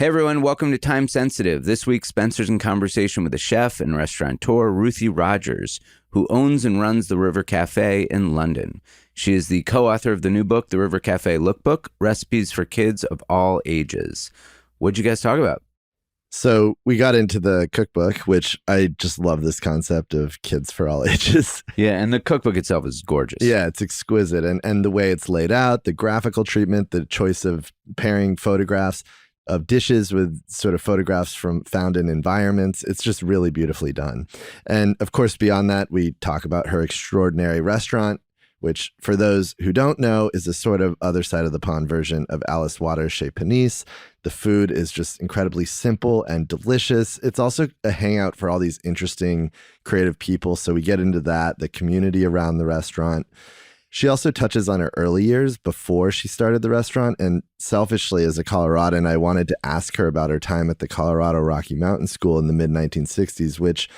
Hey everyone, welcome to Time Sensitive. This week, Spencer's in conversation with a chef and restaurateur, Ruthie Rogers, who owns and runs the River Café in London. She is the co-author of the new book, The River Café Lookbook, Recipes for Kids of All Ages. What'd you guys talk about? So we got into the cookbook, which I just love this concept of kids for all ages. Yeah, and the cookbook itself is gorgeous. Yeah, it's exquisite. And the way it's laid out, the graphical treatment, the choice of pairing photographs of dishes with sort of photographs from found in environments. It's just really beautifully done. And of course, beyond that, we talk about her extraordinary restaurant, which for those who don't know is a sort of other side of the pond version of Alice Waters' Chez Panisse. The food is just incredibly simple and delicious. It's also a hangout for all these interesting creative people. So we get into that, the community around the restaurant. She also touches on her early years before she started the restaurant. And selfishly, as a Coloradan, I wanted to ask her about her time at the Colorado Rocky Mountain School in the mid-1960s, which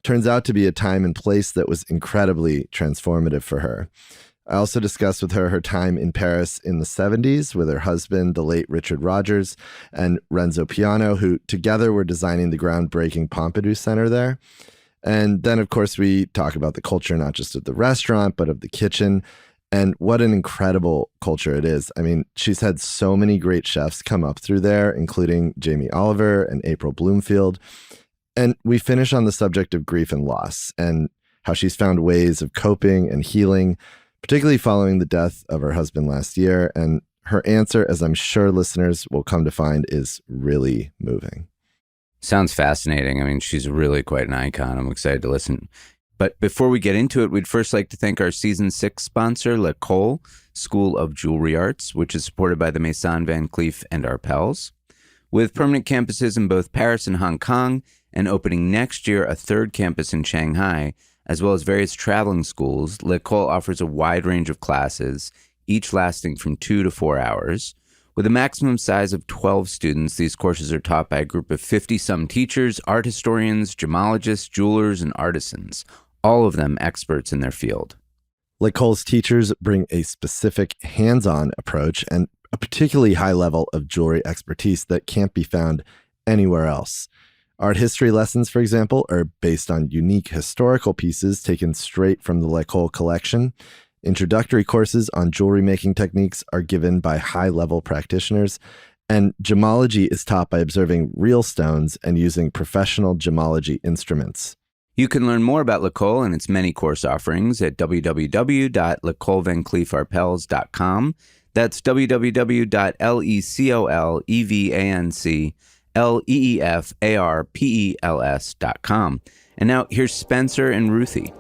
turns out to be a time and place that was incredibly transformative for her. I also discussed with her time in Paris in the 70s with her husband, the late Richard Rogers, and Renzo Piano, who together were designing the groundbreaking Pompidou Center there. And then, of course, we talk about the culture, not just of the restaurant, but of the kitchen. And what an incredible culture it is. I mean, she's had so many great chefs come up through there, including Jamie Oliver and April Bloomfield. And we finish on the subject of grief and loss and how she's found ways of coping and healing, particularly following the death of her husband last year. And her answer, as I'm sure listeners will come to find, is really moving. Sounds fascinating. I mean, she's really quite an icon. I'm excited to listen. But before we get into it, we'd first like to thank our Season 6 sponsor, L'École, School of Jewelry Arts, which is supported by the Maison Van Cleef and Arpels. With permanent campuses in both Paris and Hong Kong, and opening next year a third campus in Shanghai, as well as various traveling schools, L'École offers a wide range of classes, each lasting from 2 to 4 hours. With a maximum size of 12 students, these courses are taught by a group of 50-some teachers, art historians, gemologists, jewelers, and artisans, all of them experts in their field. L'École's teachers bring a specific hands-on approach and a particularly high level of jewelry expertise that can't be found anywhere else. Art history lessons, for example, are based on unique historical pieces taken straight from the L'École collection. Introductory courses on jewelry making techniques are given by high-level practitioners, and gemology is taught by observing real stones and using professional gemology instruments. You can learn more about L'École and its many course offerings at www.lecolevancleefarpels.com. That's www.lecolevancleefarpels.com. And now here's Spencer and Ruthie.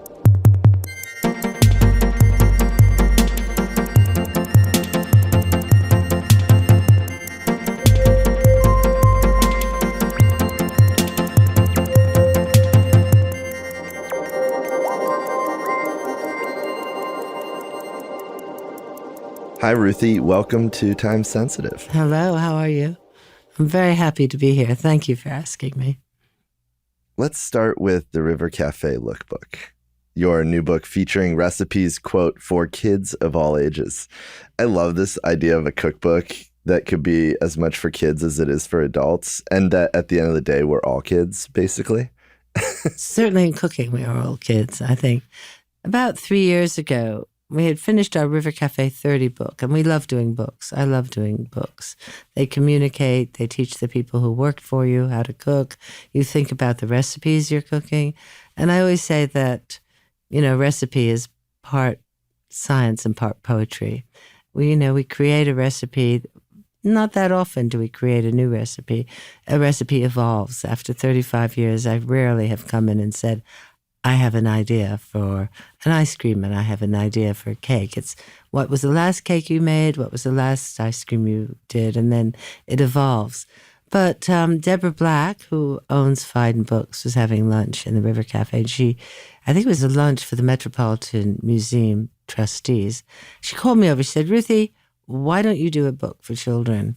Hi, Ruthie. Welcome to Time Sensitive. Hello, how are you? I'm very happy to be here. Thank you for asking me. Let's start with the River Café Lookbook, your new book featuring recipes, quote, for kids of all ages. I love this idea of a cookbook that could be as much for kids as it is for adults, and that at the end of the day, we're all kids, basically. Certainly in cooking, we are all kids, I think. About 3 years ago, we had finished our River Café 30 book, and we love doing books. I love doing books. They communicate. They teach the people who work for you how to cook. You think about the recipes you're cooking. And I always say that, recipe is part science and part poetry. We create a recipe. Not that often do we create a new recipe. A recipe evolves. After 35 years, I rarely have come in and said, I have an idea for an ice cream and I have an idea for a cake. It's what was the last cake you made? What was the last ice cream you did? And then it evolves. But Deborah Black, who owns Fiden Books, was having lunch in the River Cafe. And I think it was a lunch for the Metropolitan Museum trustees. She called me over. She said, Ruthie, why don't you do a book for children?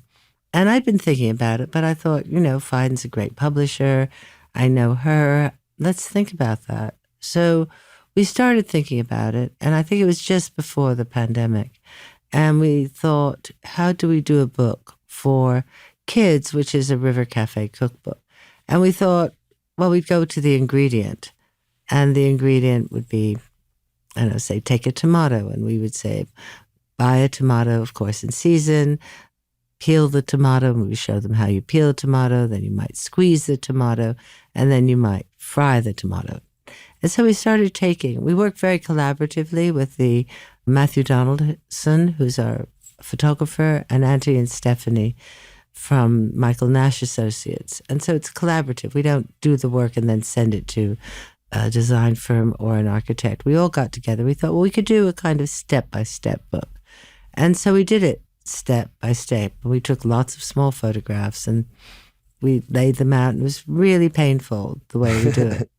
And I'd been thinking about it, but I thought, Fiden's a great publisher. I know her. Let's think about that. So we started thinking about it, and I think it was just before the pandemic. And we thought, how do we do a book for Kids, which is a River Cafe cookbook. And we thought, well, we'd go to the ingredient. And the ingredient would be, I don't know, say, take a tomato. And we would say, buy a tomato, of course, in season, peel the tomato. And we would show them how you peel a tomato. Then you might squeeze the tomato. And then you might fry the tomato. And so we started we worked very collaboratively with the Matthew Donaldson, who's our photographer, and Auntie and Stephanie from Michael Nash Associates. And so it's collaborative. We don't do the work and then send it to a design firm or an architect. We all got together. We thought, well, we could do a kind of step-by-step book. And so we did it step by step. We took lots of small photographs and we laid them out, and it was really painful the way we do it.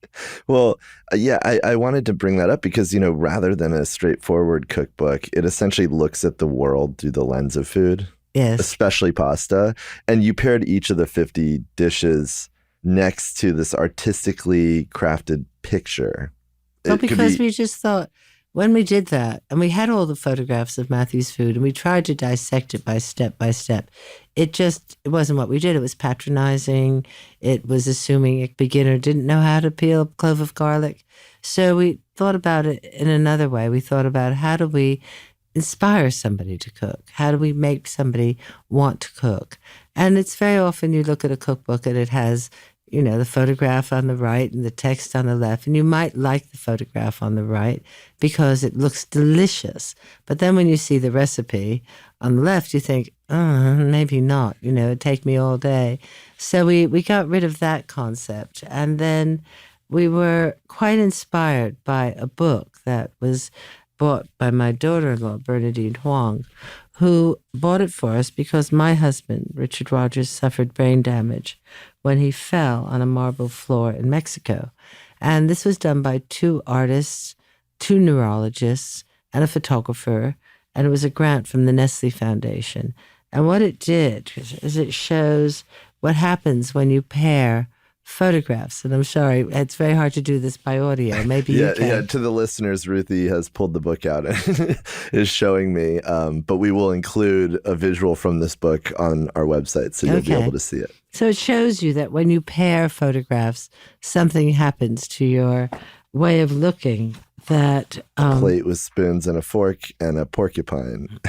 Well, yeah, I wanted to bring that up because, rather than a straightforward cookbook, it essentially looks at the world through the lens of food. Yes. Especially pasta. And you paired each of the 50 dishes next to this artistically crafted picture. Well, because we just thought, when we did that, and we had all the photographs of Matthew's food, and we tried to dissect it by step, it wasn't what we did. It was patronizing. It was assuming a beginner didn't know how to peel a clove of garlic. So we thought about it in another way. We thought about, how do we inspire somebody to cook? How do we make somebody want to cook? And it's very often you look at a cookbook and it has, the photograph on the right and the text on the left. And you might like the photograph on the right because it looks delicious. But then when you see the recipe on the left, you think, oh, maybe not. It'd take me all day. So we got rid of that concept. And then we were quite inspired by a book that was bought by my daughter-in-law, Bernadine Huang, who bought it for us because my husband, Richard Rogers, suffered brain damage when he fell on a marble floor in Mexico. And this was done by 2 artists, 2 neurologists, and a photographer. And it was a grant from the Nestle Foundation. And what it did is it shows what happens when you pair photographs. And I'm sorry, it's very hard to do this by audio. Maybe you can. Yeah, to the listeners, Ruthie has pulled the book out and is showing me. But we will include a visual from this book on our website, so you'll be able to see it. So it shows you that when you pair photographs, something happens to your way of looking. That a plate with spoons and a fork and a porcupine.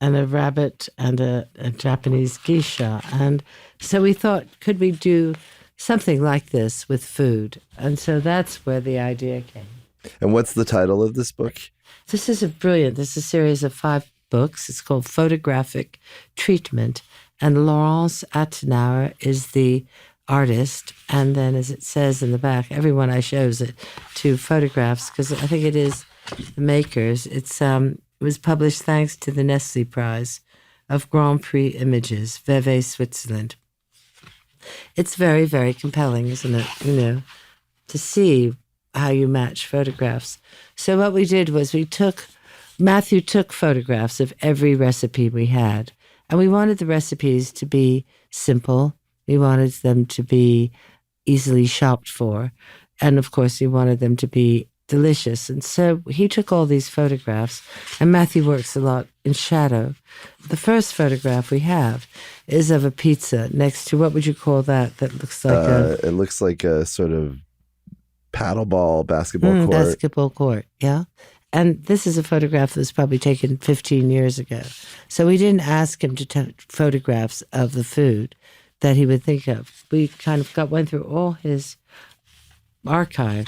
And a rabbit and a Japanese geisha. And so we thought, could we do something like this with food? And so that's where the idea came. And what's the title of this book? This is a series of 5 books. It's called Photographic Treatment. And Laurence Attenauer is the artist. And then, as it says in the back, everyone I shows it to photographs, because I think it is the makers. It was published thanks to the Nestle Prize of Grand Prix Images, Vevey, Switzerland. It's very, very compelling, isn't it? To see how you match photographs. So what we did was Matthew took photographs of every recipe we had, and we wanted the recipes to be simple. We wanted them to be easily shopped for. And of course, we wanted them to be delicious. And so he took all these photographs, and Matthew works a lot in shadow. The first photograph we have is of a pizza next to, what would you call that? That looks like it looks like a sort of paddleball basketball court. Basketball court, yeah. And this is a photograph that was probably taken 15 years ago. So we didn't ask him to take photographs of the food that he would think of. We kind of went through all his archive.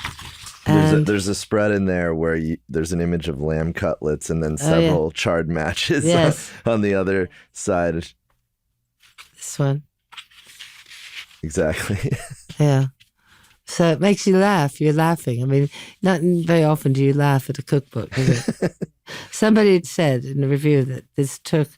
There's a spread in there where there's an image of lamb cutlets and then several charred matches on the other side. This one. Exactly. Yeah. So it makes you laugh. You're laughing. I mean, not very often do you laugh at a cookbook, is it? Somebody had said in the review that this took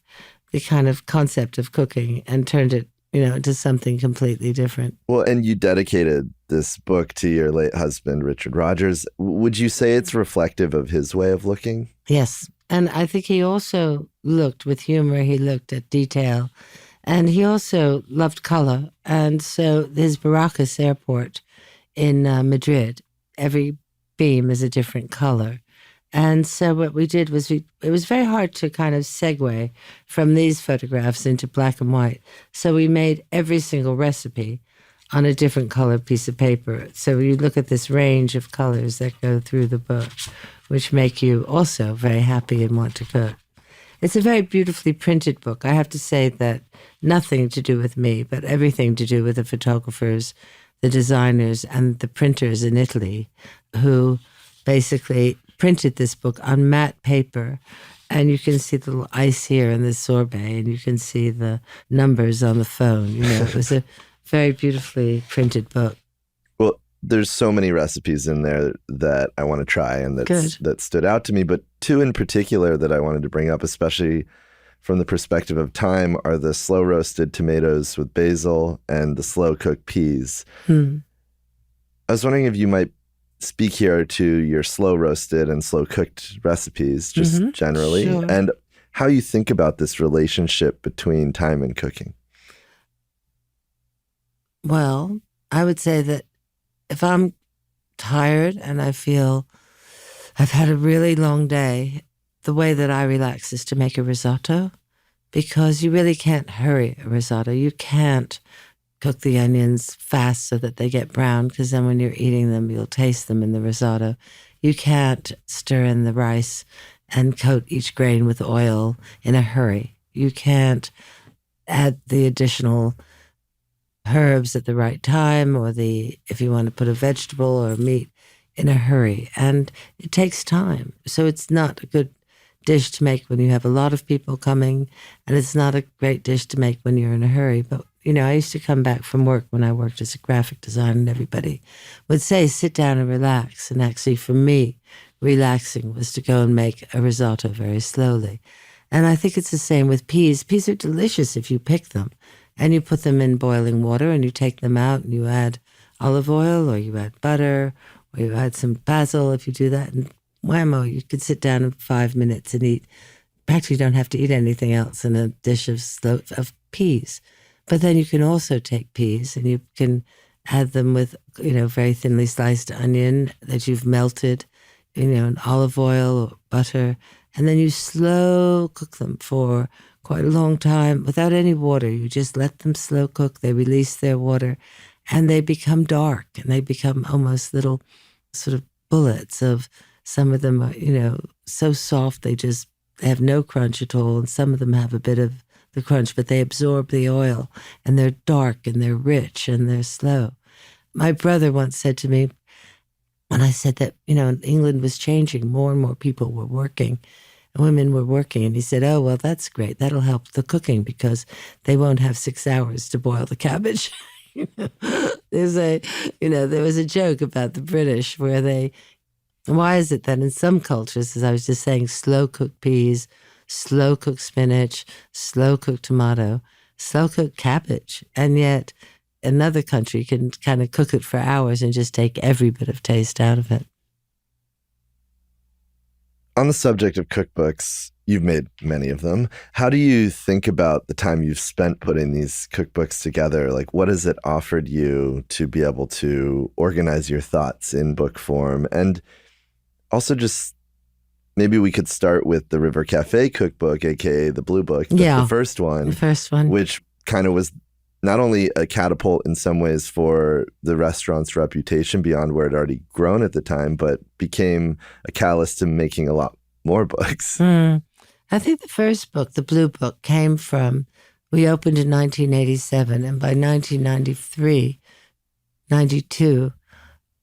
the kind of concept of cooking and turned it, into something completely different. Well, and you dedicated this book to your late husband, Richard Rogers. Would you say it's reflective of his way of looking? Yes. And I think he also looked with humor. He looked at detail. And he also loved color. And so his Baracas airport in Madrid, every beam is a different color. And so what we did was it was very hard to kind of segue from these photographs into black and white. So we made every single recipe on a different colored piece of paper. So you look at this range of colors that go through the book, which make you also very happy and want to cook. It's a very beautifully printed book. I have to say that nothing to do with me, but everything to do with the photographers, the designers, and the printers in Italy who basically printed this book on matte paper. And you can see the little ice here in the sorbet, and you can see the numbers on the phone. You know, it was a very beautifully printed book. Well, there's so many recipes in there that I want to try and that stood out to me, but two in particular that I wanted to bring up, especially from the perspective of time, are the slow roasted tomatoes with basil and the slow cooked peas. I was wondering if you might speak here to your slow roasted and slow cooked recipes, just generally, Sure. and how you think about this relationship between time and cooking. Well, I would say that if I'm tired and I feel I've had a really long day, the way that I relax is to make a risotto, because you really can't hurry a risotto. You can't cook the onions fast so that they get brown, because then when you're eating them, you'll taste them in the risotto. You can't stir in the rice and coat each grain with oil in a hurry. You can't add the additional herbs at the right time, or if you want to put a vegetable or meat in a hurry. And it takes time. So it's not a good dish to make when you have a lot of people coming, and it's not a great dish to make when you're in a hurry. But, you know, I used to come back from work when I worked as a graphic designer, and everybody would say, sit down and relax. And actually, for me, relaxing was to go and make a risotto very slowly. And I think it's the same with peas. Peas are delicious if you pick them, and you put them in boiling water, and you take them out, and you add olive oil, or you add butter, or you add some basil if you do that, and whammo, you could sit down in 5 minutes and eat. Practically don't have to eat anything else in a dish of peas. But then you can also take peas and you can add them with, you know, very thinly sliced onion that you've melted, you know, in olive oil or butter, and then you slow cook them for quite a long time without any water. You just let them slow cook. They release their water, and they become dark, and they become almost little sort of bullets of. Some of them are, you know, so soft they have no crunch at all, and some of them have a bit of the crunch, but they absorb the oil, and they're dark, and they're rich, and they're slow. My brother once said to me, when I said that, you know, England was changing, more and more people were working, and women were working, and he said, oh, well, that's great. That'll help the cooking because they won't have 6 hours to boil the cabbage. There was a joke about the British where why is it that in some cultures, as I was just saying, slow-cooked peas, slow-cooked spinach, slow-cooked tomato, slow-cooked cabbage, and yet another country can kind of cook it for hours and just take every bit of taste out of it? On the subject of cookbooks, you've made many of them. How do you think about the time you've spent putting these cookbooks together? Like, what has it offered you to be able to organize your thoughts in book form? And also, just maybe we could start with the River Cafe cookbook, aka the Blue Book, the first one. The first one. Which kind of was not only a catapult in some ways for the restaurant's reputation beyond where it had already grown at the time, but became a catalyst to making a lot more books. I think the first book, the Blue Book, came from, we opened in 1987, and by 1993, 92,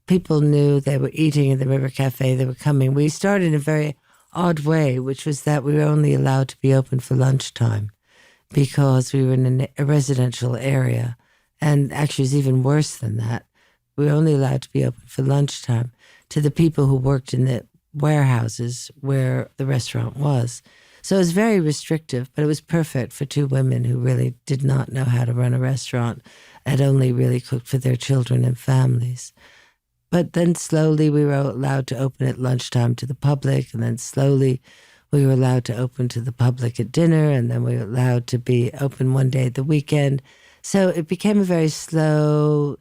people knew they were eating in the River Cafe, they were coming. We started in a very odd way, which was that we were only allowed to be open for lunchtime because we were in a residential area. And actually, it was even worse than that. We were only allowed to be open for lunchtime to the people who worked in the warehouses where the restaurant was. So it was very restrictive, but it was perfect for two women who really did not know how to run a restaurant, had only really cooked for their children and families. But then slowly we were allowed to open at lunchtime to the public, and then slowly we were allowed to open to the public at dinner, and then we were allowed to be open one day at the weekend. So it became a very slow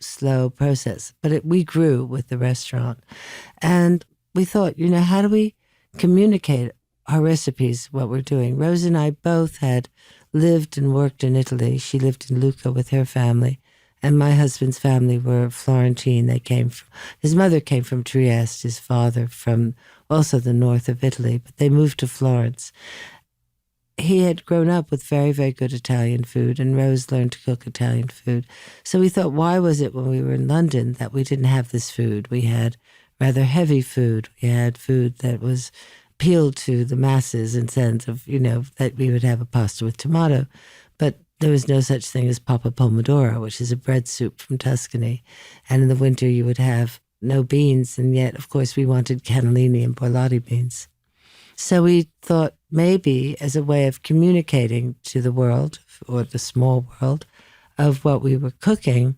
process. But we grew with the restaurant. And we thought, you know, how do we communicate our recipes, what we're doing. Rose and I both had lived and worked in Italy. She lived in Lucca with her family, and my husband's family were Florentine. His mother came from Trieste, his father from also the north of Italy, but they moved to Florence. He had grown up with very, very good Italian food, and Rose learned to cook Italian food. So we thought, why was it when we were in London that we didn't have this food? We had rather heavy food. We had food that was appealed to the masses in sense of, that we would have a pasta with tomato. But there was no such thing as Papa Pomodoro, which is a bread soup from Tuscany. And in the winter you would have no beans, and yet, of course, we wanted cannellini and borlotti beans. So we thought maybe as a way of communicating to the world, or the small world, of what we were cooking,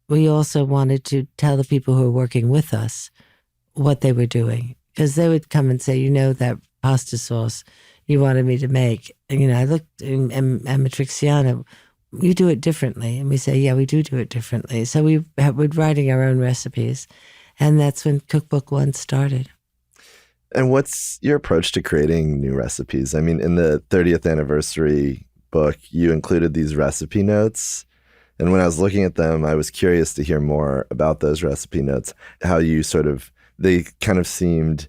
we also wanted to tell the people who were working with us what they were doing. Because they would come and say, that pasta sauce you wanted me to make. And, I looked at Matrixiana, you do it differently. And we say, yeah, we do it differently. So we're writing our own recipes. And that's when Cookbook One started. And what's your approach to creating new recipes? I mean, in the 30th anniversary book, you included these recipe notes. And when I was looking at them, I was curious to hear more about those recipe notes, how you they kind of seemed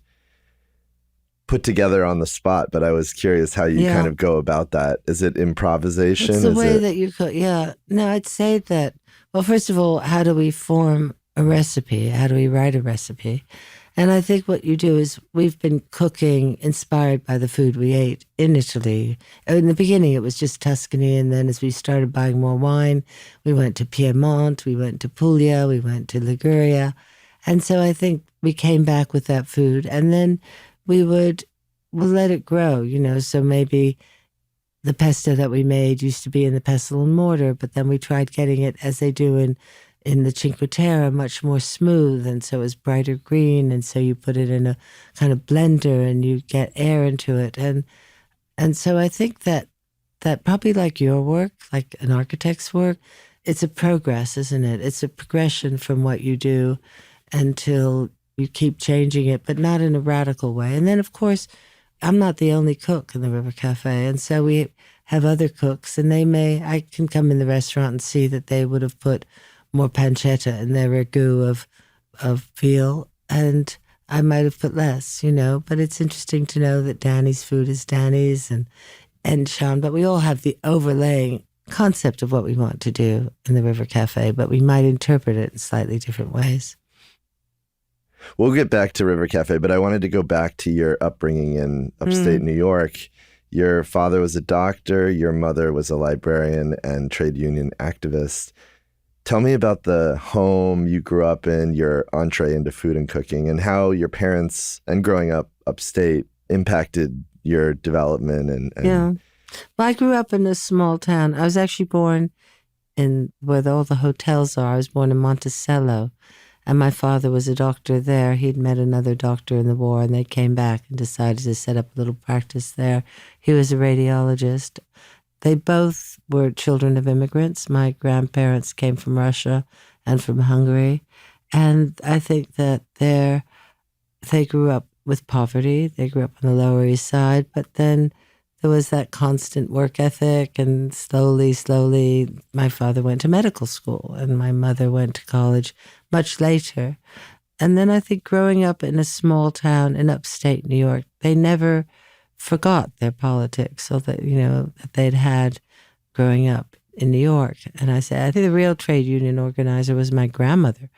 put together on the spot, but I was curious how you kind of go about that. Is it improvisation? It's the way that you cook. Yeah. No, I'd say that, well, first of all, how do we form a recipe? How do we write a recipe? And I think what you do is we've been cooking inspired by the food we ate in Italy. In the beginning, it was just Tuscany. And then as we started buying more wine, we went to Piedmont, we went to Puglia, we went to Liguria. And so I think we came back with that food, and then we'll let it grow, so maybe the pesto that we made used to be in the pestle and mortar, but then we tried getting it, as they do in the Cinque Terre, much more smooth, and so it was brighter green, and so you put it in a kind of blender and you get air into it. And so I think that probably like your work, like an architect's work, it's a progress, isn't it? It's a progression from what you do until you keep changing it, but not in a radical way. And then, of course, I'm not the only cook in the River Cafe, and so we have other cooks, and I can come in the restaurant and see that they would have put more pancetta in their ragu of veal, and I might have put less, but it's interesting to know that Danny's food is Danny's and Sean, but we all have the overlaying concept of what we want to do in the River Cafe, but we might interpret it in slightly different ways. We'll get back to River Cafe, but I wanted to go back to your upbringing in upstate New York. Your father was a doctor, your mother was a librarian and trade union activist. Tell me about the home you grew up in, your entree into food and cooking, and how your parents and growing up upstate impacted your development. Yeah. Well, I grew up in a small town. I was actually born in where all the hotels are. I was born in Monticello. And my father was a doctor there. He'd met another doctor in the war, and they came back and decided to set up a little practice there. He was a radiologist. They both were children of immigrants. My grandparents came from Russia and from Hungary. And I think that they grew up with poverty. They grew up on the Lower East Side, but then there was that constant work ethic, and slowly, my father went to medical school and my mother went to college much later. And then I think growing up in a small town in upstate New York, they never forgot their politics, or that, that they'd had growing up in New York. And I think the real trade union organizer was my grandmother,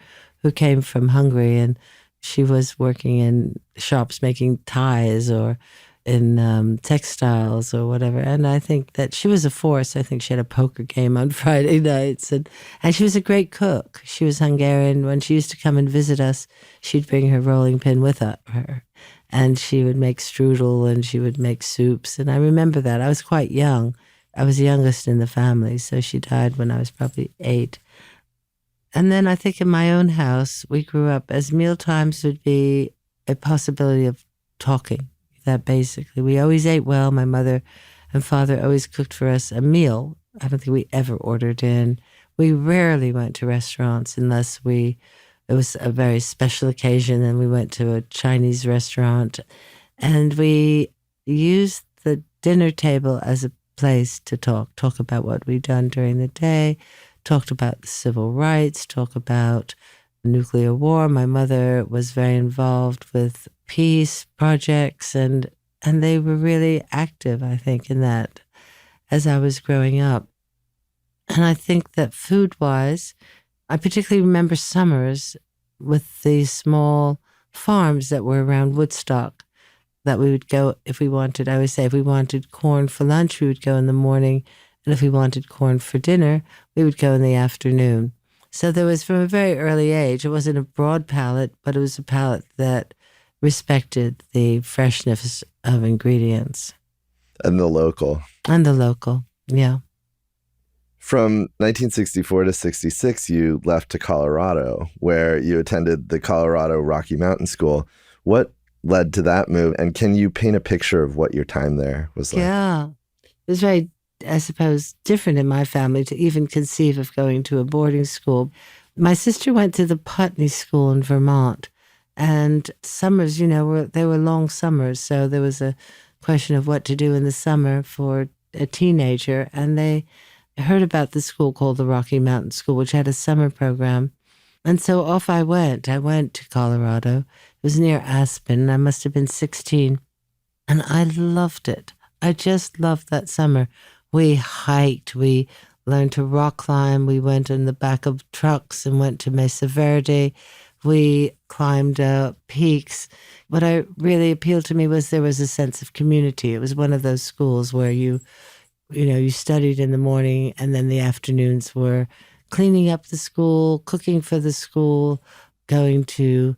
who came from Hungary, and she was working in shops making ties or in textiles or whatever. And I think that she was a force. I think she had a poker game on Friday nights. And she was a great cook. She was Hungarian. When she used to come and visit us, she'd bring her rolling pin with her. And she would make strudel and she would make soups. And I remember that. I was quite young. I was the youngest in the family. So she died when I was probably 8. And then I think in my own house, we grew up as mealtimes would be a possibility of talking. That basically, we always ate well. My mother and father always cooked for us a meal. I don't think we ever ordered in. We rarely went to restaurants unless it was a very special occasion, and we went to a Chinese restaurant. And we used the dinner table as a place to talk about what we'd done during the day, talked about the civil rights, talk about nuclear war. My mother was very involved with peace projects, and they were really active, I think, in that as I was growing up. And I think that food-wise, I particularly remember summers with these small farms that were around Woodstock that we would go if we wanted. I always say if we wanted corn for lunch, we would go in the morning. And if we wanted corn for dinner, we would go in the afternoon. So there was, from a very early age, it wasn't a broad palate, but it was a palate that respected the freshness of ingredients. And the local. And the local, yeah. From 1964 to 66, you left to Colorado, where you attended the Colorado Rocky Mountain School. What led to that move? And can you paint a picture of what your time there was like? Yeah. It was very, I suppose, different in my family to even conceive of going to a boarding school. My sister went to the Putney School in Vermont. And summers, they were long summers. So there was a question of what to do in the summer for a teenager. And they heard about the school called the Rocky Mountain School, which had a summer program. And so off I went. I went to Colorado. It was near Aspen. I must have been 16. And I loved it. I just loved that summer. We hiked. We learned to rock climb. We went in the back of trucks and went to Mesa Verde. We climbed peaks. What really appealed to me was there was a sense of community. It was one of those schools where you studied in the morning, and then the afternoons were cleaning up the school, cooking for the school, going to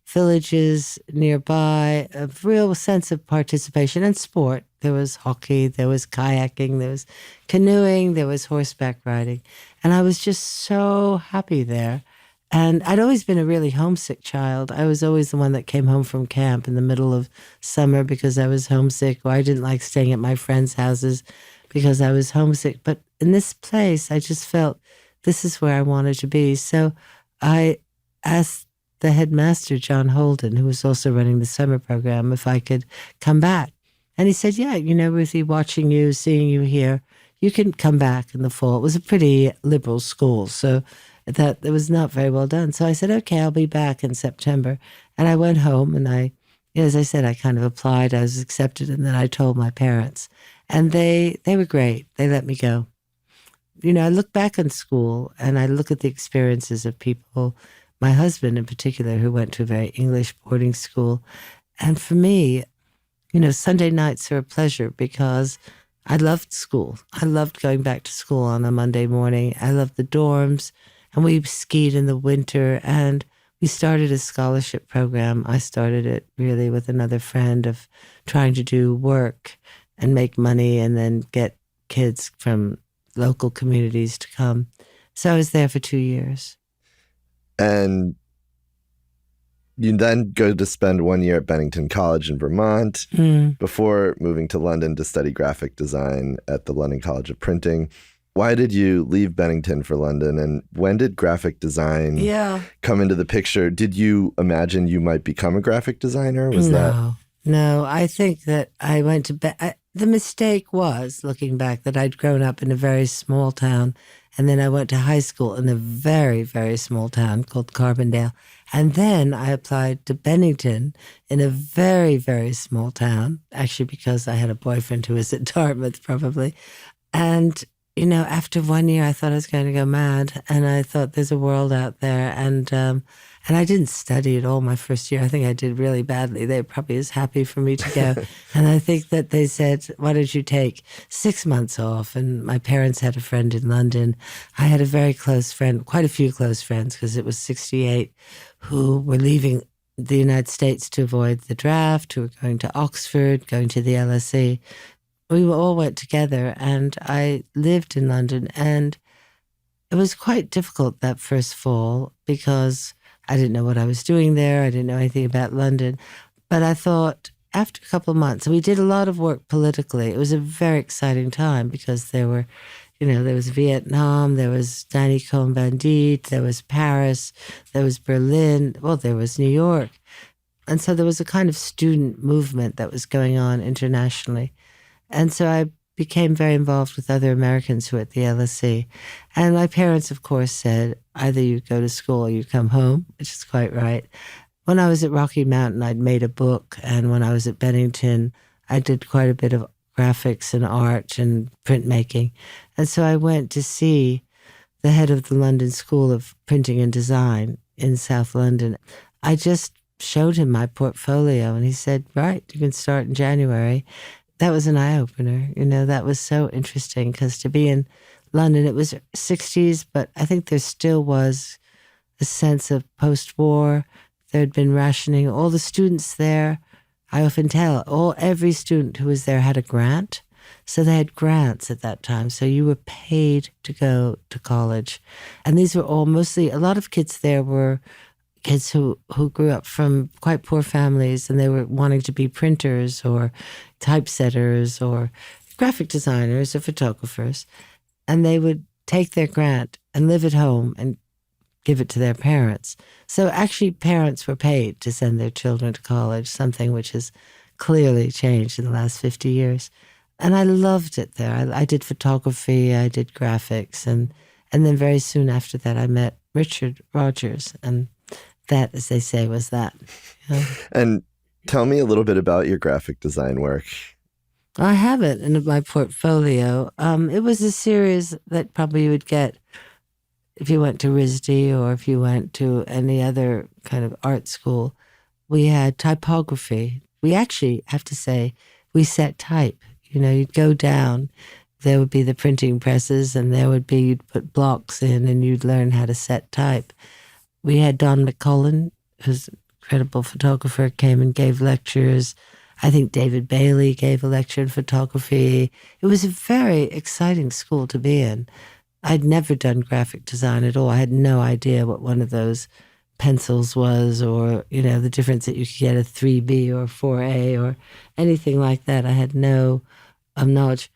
villages nearby, a real sense of participation and sport. There was hockey, there was kayaking, there was canoeing, there was horseback riding. And I was just so happy there. And I'd always been a really homesick child. I was always the one that came home from camp in the middle of summer because I was homesick, or I didn't like staying at my friends' houses because I was homesick. But in this place, I just felt this is where I wanted to be. So I asked the headmaster, John Holden, who was also running the summer program, if I could come back. And he said, yeah, Ruthie, watching you, seeing you here, you can come back in the fall. It was a pretty liberal school, so that it was not very well done. So I said, okay, I'll be back in September. And I went home, and as I said, I kind of applied, I was accepted, and then I told my parents. And they were great. They let me go. I look back on school, and I look at the experiences of people, my husband in particular, who went to a very English boarding school. And for me, Sunday nights are a pleasure because I loved school. I loved going back to school on a Monday morning. I loved the dorms, and we skied in the winter, and we started a scholarship program. I started it really with another friend of trying to do work and make money and then get kids from local communities to come. So I was there for 2 years. And you then go to spend 1 year at Bennington College in Vermont before moving to London to study graphic design at the London College of Printing. Why did you leave Bennington for London, and when did graphic design come into the picture? Did you imagine you might become a graphic designer? No, I think that I went to the mistake was, looking back, that I'd grown up in a very small town, and then I went to high school in a very, very small town called Carbondale. And then I applied to Bennington in a very, very small town, actually because I had a boyfriend who was at Dartmouth probably. And, after 1 year, I thought I was going to go mad. And I thought there's a world out there. And I didn't study at all my first year. I think I did really badly. They were probably as happy for me to go. And I think that they said, why don't you take 6 months off? And my parents had a friend in London. I had a very close friend, quite a few close friends, because it was 68, who were leaving the United States to avoid the draft, who were going to Oxford, going to the LSE. We all went together, and I lived in London. And it was quite difficult that first fall because I didn't know what I was doing there. I didn't know anything about London. But I thought after a couple of months, we did a lot of work politically. It was a very exciting time because there were, there was Vietnam, there was Danny Cohn-Bendit, there was Paris, there was Berlin, well, there was New York. And so there was a kind of student movement that was going on internationally. And so I became very involved with other Americans who were at the LSE. And my parents, of course, said, either you go to school or you come home, which is quite right. When I was at Rocky Mountain, I'd made a book. And when I was at Bennington, I did quite a bit of graphics and art and printmaking. And so I went to see the head of the London School of Printing and Design in South London. I just showed him my portfolio and he said, right, you can start in January. That was an eye-opener. That was so interesting because to be in London, it was 60s, but I think there still was a sense of post-war. There had been rationing. All the students there, I often tell, every student who was there had a grant. So they had grants at that time. So you were paid to go to college. And these were all mostly, a lot of kids there were kids who grew up from quite poor families and they were wanting to be printers or typesetters or graphic designers or photographers. And they would take their grant and live at home and give it to their parents. So actually parents were paid to send their children to college, something which has clearly changed in the last 50 years. And I loved it there. I did photography, I did graphics, and then very soon after that I met Ruthie Rogers, and that, as they say, was that. And tell me a little bit about your graphic design work. I have it in my portfolio. It was a series that probably you would get if you went to RISD or if you went to any other kind of art school. We had typography. We actually, have to say, we set type. You'd go down, there would be the printing presses, and you'd put blocks in and you'd learn how to set type. We had Don McCullen, who's an incredible photographer, came and gave lectures. I think David Bailey gave a lecture in photography. It was a very exciting school to be in. I'd never done graphic design at all. I had no idea what one of those pencils was, or, the difference that you could get a 3B or 4A or anything like that. I had no knowledge.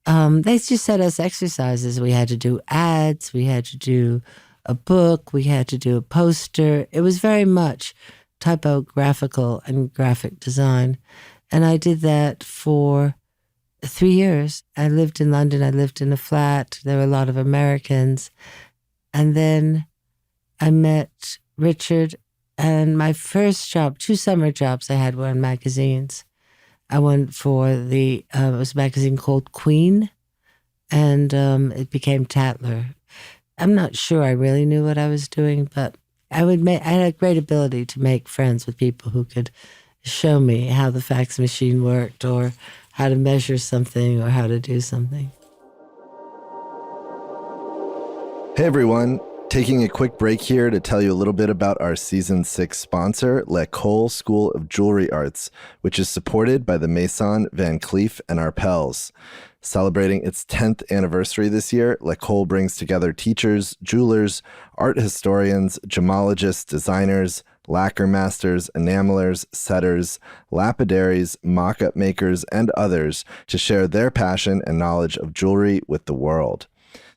They just set us exercises. We had to do ads. We had to do a book. We had to do a poster. It was very much typographical and graphic design. And I did that for 3 years. I lived in London. I lived in a flat. There were a lot of Americans. And then I met Richard, and my first job, 2 summer jobs I had were in magazines. I went for it was a magazine called Queen, and it became Tatler. I'm not sure I really knew what I was doing, but I had a great ability to make friends with people who could show me how the fax machine worked or how to measure something or how to do something. Hey everyone, taking a quick break here to tell you a little bit about our Season 6 sponsor, L'École School of Jewelry Arts, which is supported by the Maison Van Cleef & Arpels. Celebrating its 10th anniversary this year, L'École brings together teachers, jewelers, art historians, gemologists, designers, lacquer masters, enamelers, setters, lapidaries, mock-up makers, and others to share their passion and knowledge of jewelry with the world.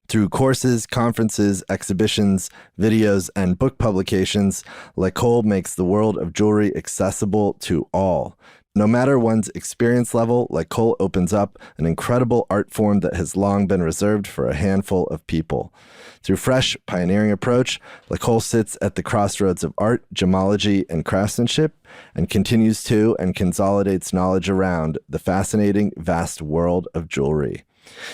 Through courses, conferences, exhibitions, videos, and book publications, L'École makes the world of jewelry accessible to all. No matter one's experience level, L'École opens up an incredible art form that has long been reserved for a handful of people. Through fresh, pioneering approach, L'École sits at the crossroads of art, gemology, and craftsmanship, and continues to and consolidates knowledge around the fascinating, vast world of jewelry.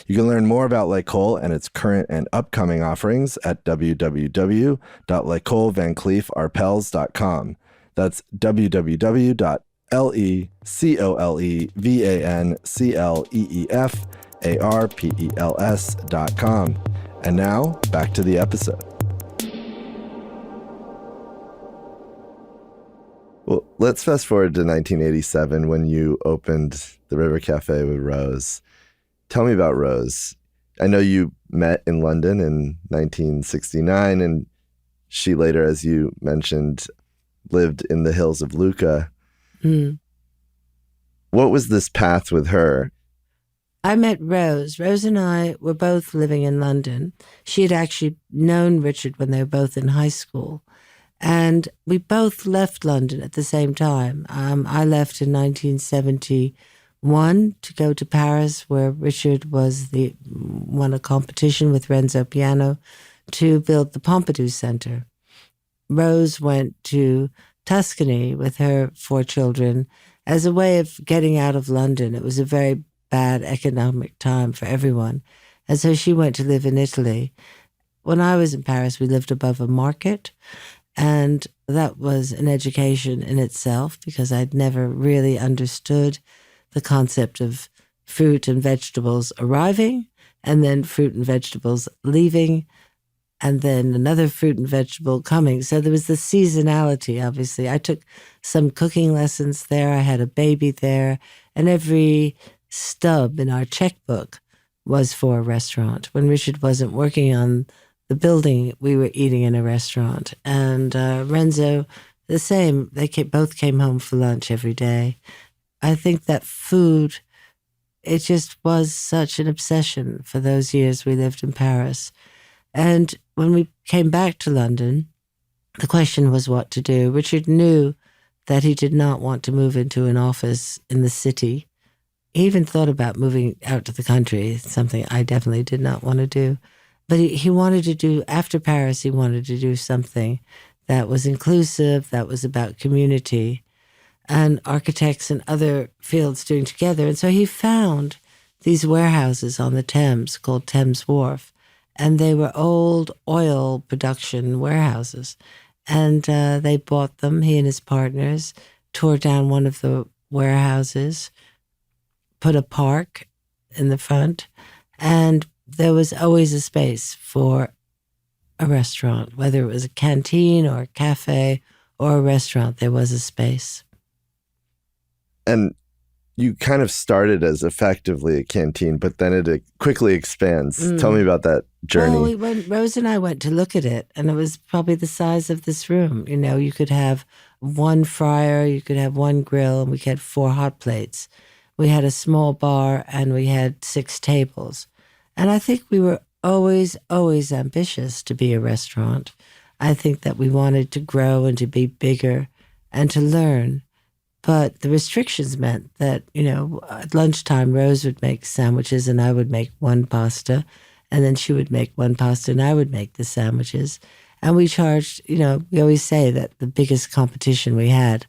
You can learn more about L'École and its current and upcoming offerings at www.l'ecolevancleefarpels.com. That's www.LECOLEVANCLEEFARPELS.com. And now, back to the episode. Well, let's fast forward to 1987 when you opened the River Cafe with Rose. Tell me about Rose. I know you met in London in 1969, and she later, as you mentioned, lived in the hills of Lucca. Mm. What was this path with her? I met Rose. Rose and I were both living in London. She had actually known Richard when they were both in high school. And we both left London at the same time. I left in 1971 to go to Paris, where Richard won a competition with Renzo Piano to build the Pompidou Center. Rose went to Tuscany with her 4 children as a way of getting out of London. It was a very bad economic time for everyone. And so she went to live in Italy. When I was in Paris, we lived above a market. And that was an education in itself, because I'd never really understood the concept of fruit and vegetables arriving, and then fruit and vegetables leaving, and then another fruit and vegetable coming. So there was the seasonality, obviously. I took some cooking lessons there. I had a baby there. And every stub in our checkbook was for a restaurant. When Richard wasn't working on the building, we were eating in a restaurant. And Renzo, the same. They both came home for lunch every day. I think that food, it just was such an obsession for those years we lived in Paris. And when we came back to London, the question was what to do. Richard knew that he did not want to move into an office in the city. He even thought about moving out to the country, something I definitely did not want to do. But he wanted to do, after Paris, he wanted to do something that was inclusive, that was about community, and architects and other fields doing together. And so he found these warehouses on the Thames called Thames Wharf, and they were old oil production warehouses. And they bought them, he and his partners, tore down one of the warehouses, put a park in the front, and there was always a space for a restaurant, whether it was a canteen or a cafe or a restaurant, there was a space. And you kind of started as effectively a canteen, but then it quickly expands. Tell me about that journey. Well, Rose and I went to look at it, and it was probably the size of this room. You know, you could have one fryer, you could have one grill, and we had 4 hot plates. We had a small bar, and we had 6 tables. And I think we were always, always ambitious to be a restaurant. I think that we wanted to grow and to be bigger and to learn. But the restrictions meant that, you know, at lunchtime, Rose would make sandwiches and I would make one pasta. And then she would make one pasta and I would make the sandwiches. And we charged, you know, we always say that the biggest competition we had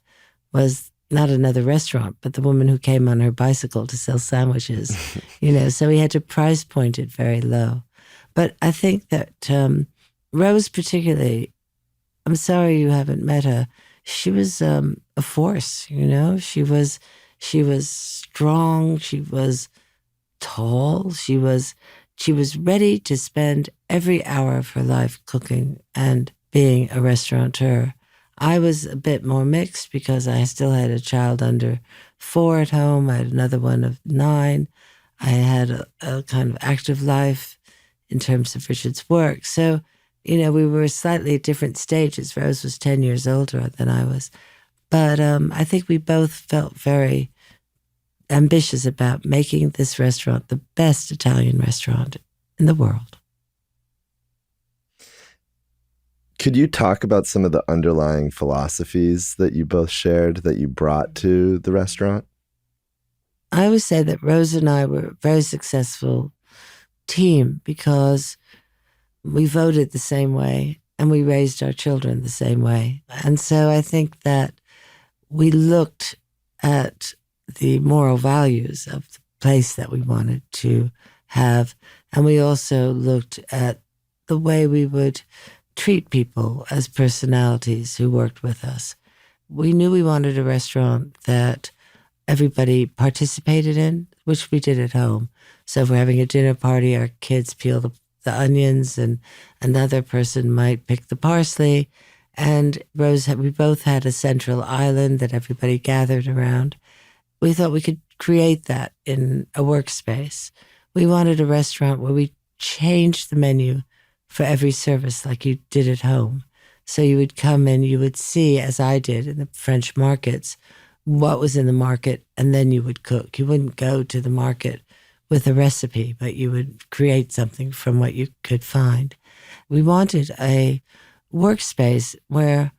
was not another restaurant, but the woman who came on her bicycle to sell sandwiches, you know, so we had to price point it very low. But I think that Rose particularly, I'm sorry you haven't met her, she was a force, you know, she was strong, she was tall, she was ready to spend every hour of her life cooking and being a restaurateur. I was a bit more mixed because I still had a child under 4 at home. I had another one of 9. I had a kind of active life in terms of Richard's work. So, you know, we were slightly at different stages. Rose was 10 years older than I was. But I think we both felt very ambitious about making this restaurant the best Italian restaurant in the world. Could you talk about some of the underlying philosophies that you both shared that you brought to the restaurant? I would say that Rose and I were a very successful team because we voted the same way and we raised our children the same way. And so I think that we looked at the moral values of the place that we wanted to have. And we also looked at the way we would treat people as personalities who worked with us. We knew we wanted a restaurant that everybody participated in, which we did at home. So if we're having a dinner party, our kids peel the onions and another person might pick the parsley. And we both had a central island that everybody gathered around. We thought we could create that in a workspace. We wanted a restaurant where we changed the menu for every service like you did at home. So you would come in, you would see, as I did in the French markets, what was in the market, and then you would cook. You wouldn't go to the market with a recipe, but you would create something from what you could find. We wanted a workspace where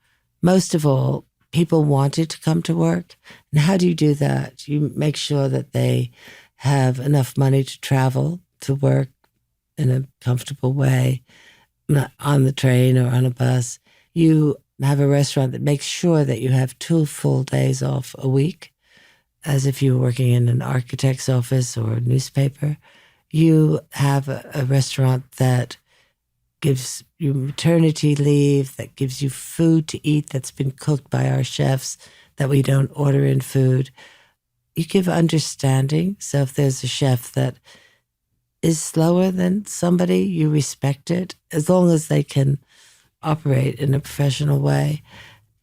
most of all, people wanted to come to work. And how do you do that? You make sure that they have enough money to travel to work in a comfortable way, not on the train or on a bus. You have a restaurant that makes sure that you have 2 full days off a week, as if you were working in an architect's office or a newspaper. You have a restaurant that gives you maternity leave, that gives you food to eat that's been cooked by our chefs, that we don't order in food. You give understanding. So if there's a chef that is slower than somebody, you respect it, as long as they can operate in a professional way.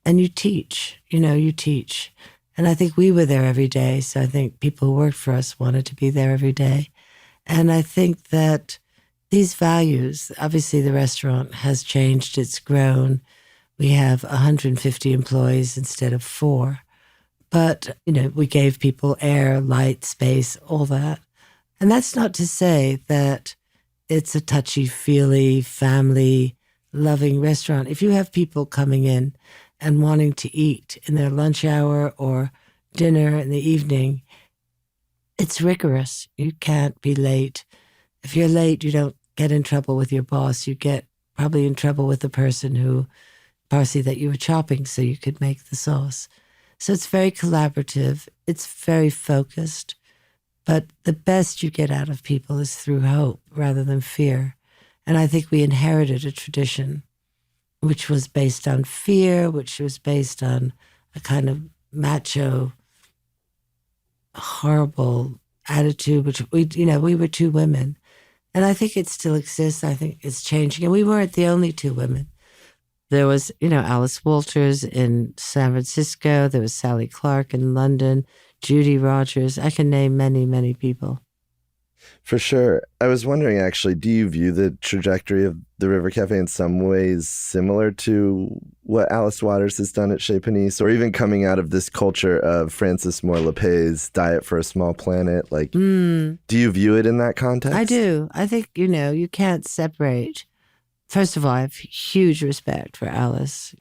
And you teach, you teach. And I think we were there every day. So I think people who worked for us wanted to be there every day. And I think that these values, obviously the restaurant has changed, it's grown. We have 150 employees instead of 4. But, we gave people air, light, space, all that. And that's not to say that it's a touchy-feely, family-loving restaurant. If you have people coming in and wanting to eat in their lunch hour or dinner in the evening, it's rigorous. You can't be late. If you're late, you don't get in trouble with your boss. You get probably in trouble with the parsley that you were chopping so you could make the sauce. So it's very collaborative. It's very focused. But the best you get out of people is through hope rather than fear. And I think we inherited a tradition which was based on fear, which was based on a kind of macho, horrible attitude, which we were 2 women. And I think it still exists. I think it's changing. And we weren't the only 2 women. There was, Alice Walters in San Francisco. There was Sally Clark in London, Ruthie Rogers. I can name many, many people. For sure. I was wondering, actually, do you view the trajectory of the River Cafe in some ways similar to what Alice Waters has done at Chez Panisse, or even coming out of this culture of Francis Moore Lepay's Diet for a Small Planet? Do you view it in that context? I do. I think, you can't separate. First of all, I have huge respect for Alice.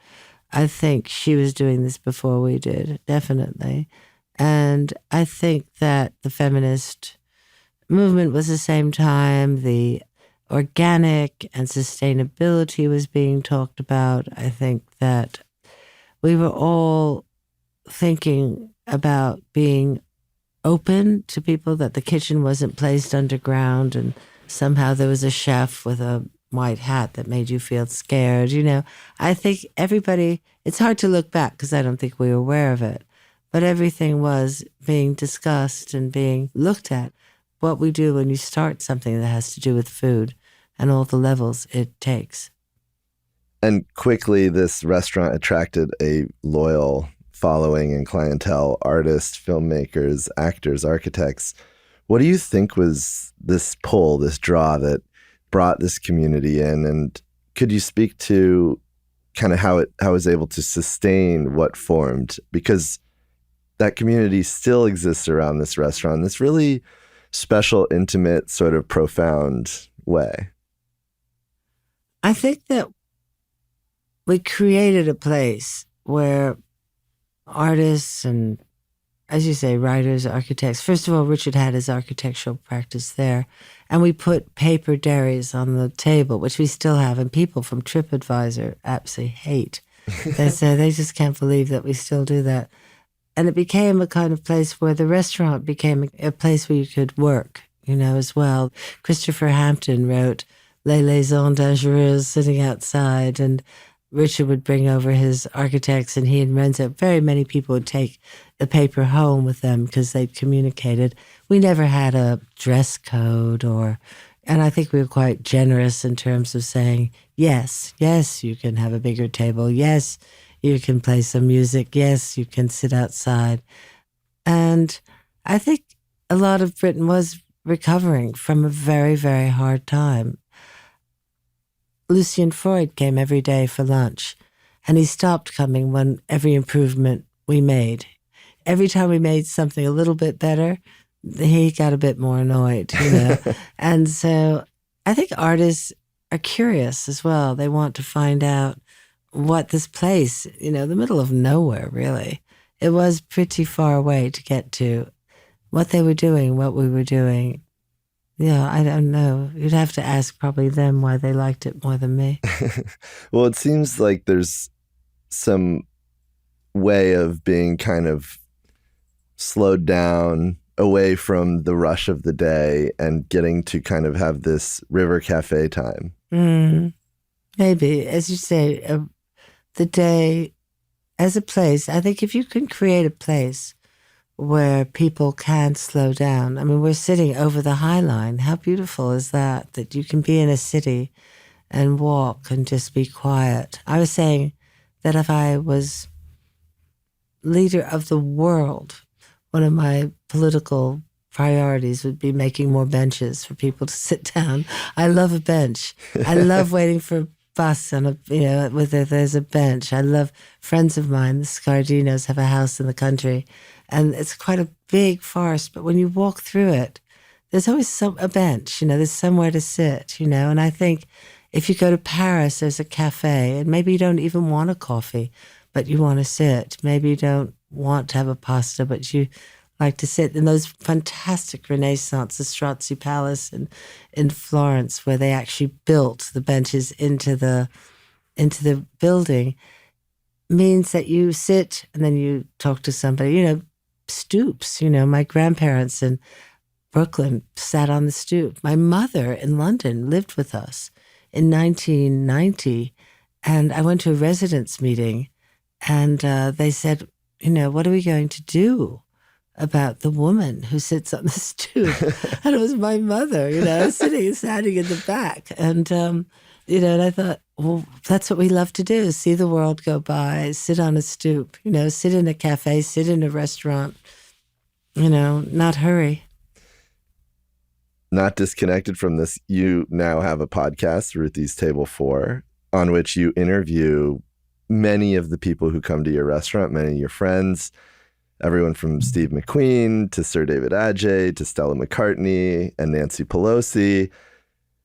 I think she was doing this before we did, definitely. And I think that the feminist movement was the same time. The organic and sustainability was being talked about. I think that we were all thinking about being open to people, that the kitchen wasn't placed underground and somehow there was a chef with a white hat that made you feel scared. I think everybody, it's hard to look back because I don't think we were aware of it, but everything was being discussed and being looked at. What we do when you start something that has to do with food and all the levels it takes. And quickly, this restaurant attracted a loyal following and clientele, artists, filmmakers, actors, architects. What do you think was this pull, this draw that brought this community in? And could you speak to kind of how it was able to sustain what formed? Because that community still exists around this restaurant in this really special, intimate, sort of profound way. I think that we created a place where artists and, as you say, writers, architects. First of all, Richard had his architectural practice there. And we put paper dairies on the table, which we still have. And people from TripAdvisor absolutely hate. They say they just can't believe that we still do that. And it became a kind of place where the restaurant became a place where you could work, as well. Christopher Hampton wrote Les Liaisons Dangereuses sitting outside, and Richard would bring over his architects, and he and Renzo, very many people would take the paper home with them because they'd communicated. We never had a dress code and I think we were quite generous in terms of saying, yes, you can have a bigger table. Yes, you can play some music. Yes, you can sit outside. And I think a lot of Britain was recovering from a very, very hard time. Lucian Freud came every day for lunch, and he stopped coming when every improvement we made. Every time we made something a little bit better, he got a bit more annoyed, And so I think artists are curious as well. They want to find out what this place, the middle of nowhere, really. It was pretty far away to get to. What they were doing, what we were doing. Yeah, I don't know. You'd have to ask probably them why they liked it more than me. Well, it seems like there's some way of being kind of slowed down away from the rush of the day and getting to kind of have this river cafe time. Maybe, as you say, the day as a place. I think if you can create a place where people can slow down. I mean, we're sitting over the High Line. How beautiful is that? That you can be in a city and walk and just be quiet. I was saying that if I was leader of the world, one of my political priorities would be making more benches for people to sit down. I love a bench. I love waiting for a bus on whether there's a bench. I love friends of mine, the Scardinos, have a house in the country, and it's quite a big forest. But when you walk through it, there's always a bench. There's somewhere to sit. And I think if you go to Paris, there's a cafe, and maybe you don't even want a coffee, but you want to sit. Maybe you don't want to have a pasta, but you like to sit in those fantastic Renaissance, the Strozzi Palace in Florence, where they actually built the benches into the building, means that you sit and then you talk to somebody. Stoops. My grandparents in Brooklyn sat on the stoop. My mother in London lived with us in 1990, and I went to a residence meeting, and they said, what are we going to do about the woman who sits on the stoop? And it was my mother, standing in the back. And, and I thought, well, that's what we love to do, see the world go by, sit on a stoop, sit in a cafe, sit in a restaurant, not hurry. Not disconnected from this, you now have a podcast, Ruthie's Table 4, on which you interview many of the people who come to your restaurant, many of your friends, everyone from Steve McQueen to Sir David Adjaye to Stella McCartney and Nancy Pelosi.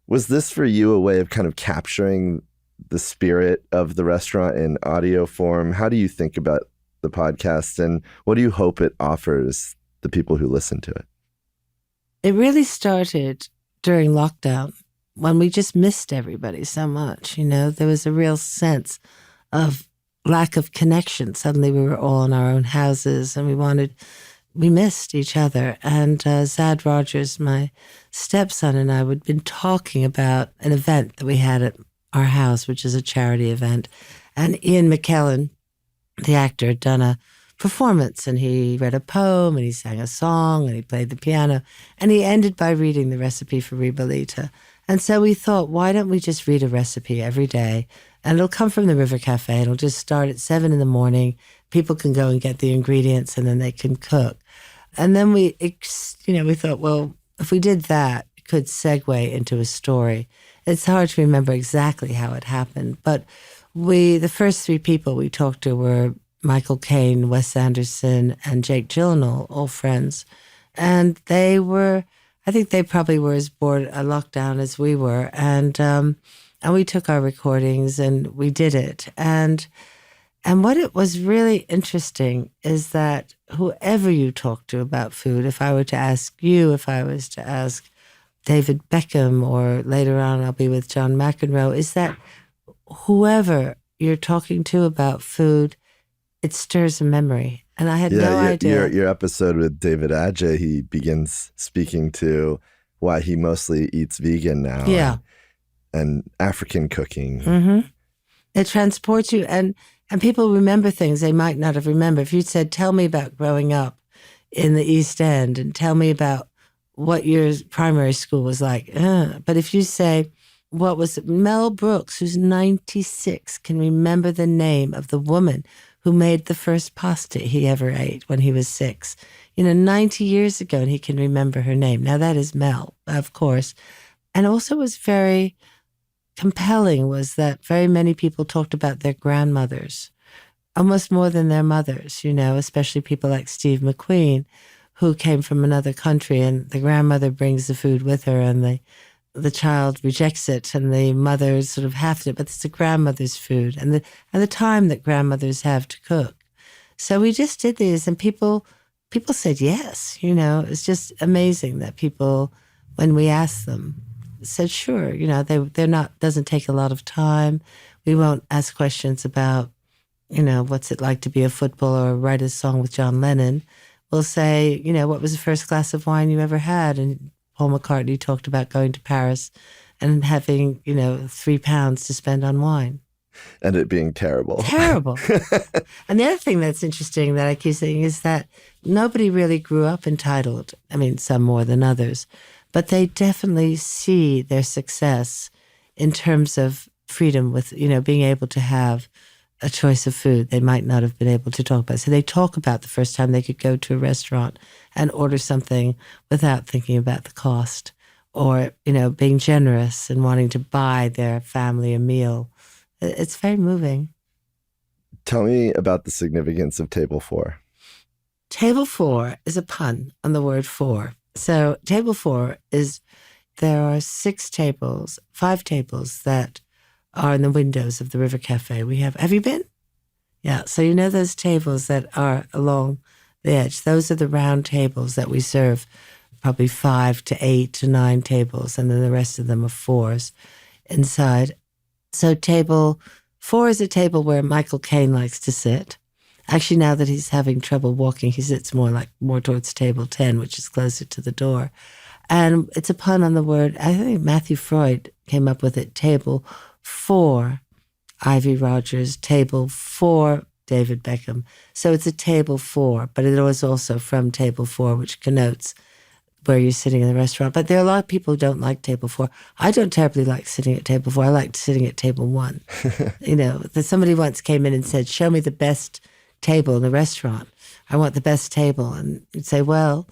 Was this for you a way of kind of capturing the spirit of the restaurant in audio form? How do you think about the podcast, and what do you hope it offers the people who listen to it? It really started during lockdown when we just missed everybody so much. There was a real sense of lack of connection. Suddenly we were all in our own houses and we missed each other. And Zad Rogers, my stepson, and I had been talking about an event that we had at our house, which is a charity event. And Ian McKellen, the actor, had done a performance, and he read a poem and he sang a song and he played the piano, and he ended by reading the recipe for ribollita. And so we thought, why don't we just read a recipe every day? And it'll come from the River Cafe. It'll just start at 7 a.m. People can go and get the ingredients and then they can cook. And then we thought, well, if we did that, it could segue into a story. It's hard to remember exactly how it happened, but the first 3 people we talked to were Michael Caine, Wes Anderson, and Jake Gyllenhaal, all friends. And I think they probably were as bored at lockdown as we were. And we took our recordings and we did it. And what it was really interesting is that whoever you talk to about food, if I were to ask you, if I was to ask David Beckham, or later on I'll be with John McEnroe, is that whoever you're talking to about food, it stirs a memory. And I had no idea. Your episode with David Adjaye, he begins speaking to why he mostly eats vegan now. Yeah. And African cooking. Mm-hmm. It transports you, and people remember things they might not have remembered. If you said, tell me about growing up in the East End and tell me about what your primary school was like. But if you say, what was it? Mel Brooks, who's 96, can remember the name of the woman who made the first pasta he ever ate when he was 6. 90 years ago, and he can remember her name. Now, that is Mel, of course. And also was very compelling was that very many people talked about their grandmothers, almost more than their mothers, especially people like Steve McQueen, who came from another country, and the grandmother brings the food with her, and the the child rejects it and the mother sort of half it, but it's the grandmother's food and the time that grandmothers have to cook. So we just did these, and people said yes. It's just amazing that people, when we asked them, said sure. They're not, doesn't take a lot of time. We won't ask questions about, what's it like to be a footballer or write a song with John Lennon. We'll say, what was the first glass of wine you ever had? And Paul McCartney talked about going to Paris and having, £3 to spend on wine. And it being terrible. Terrible. And the other thing that's interesting that I keep saying is that nobody really grew up entitled. I mean, some more than others. But they definitely see their success in terms of freedom with, being able to have a choice of food they might not have been able to talk about. So they talk about the first time they could go to a restaurant and order something without thinking about the cost, or, being generous and wanting to buy their family a meal. It's very moving. Tell me about the significance of table 4. Table 4 is a pun on the word four. So table 4 is, there are 5 tables that are in the windows of the River Cafe. Have you been? Yeah. So those tables that are along the edge, those are the round tables that we serve, probably 5 to 8 to 9 tables. And then the rest of them are 4s inside. So table 4 is a table where Michael Caine likes to sit. Actually, now that he's having trouble walking, he sits more towards table 10, which is closer to the door. And it's a pun on the word, I think Matthew Freud came up with it, table 4, Ivy Rogers, table 4, David Beckham. So it's a table 4, but it was also from table 4, which connotes where you're sitting in the restaurant. But there are a lot of people who don't like table 4. I don't terribly like sitting at table 4. I like sitting at table 1. Somebody once came in and said, show me the best table in the restaurant. I want the best table. And you'd say, well,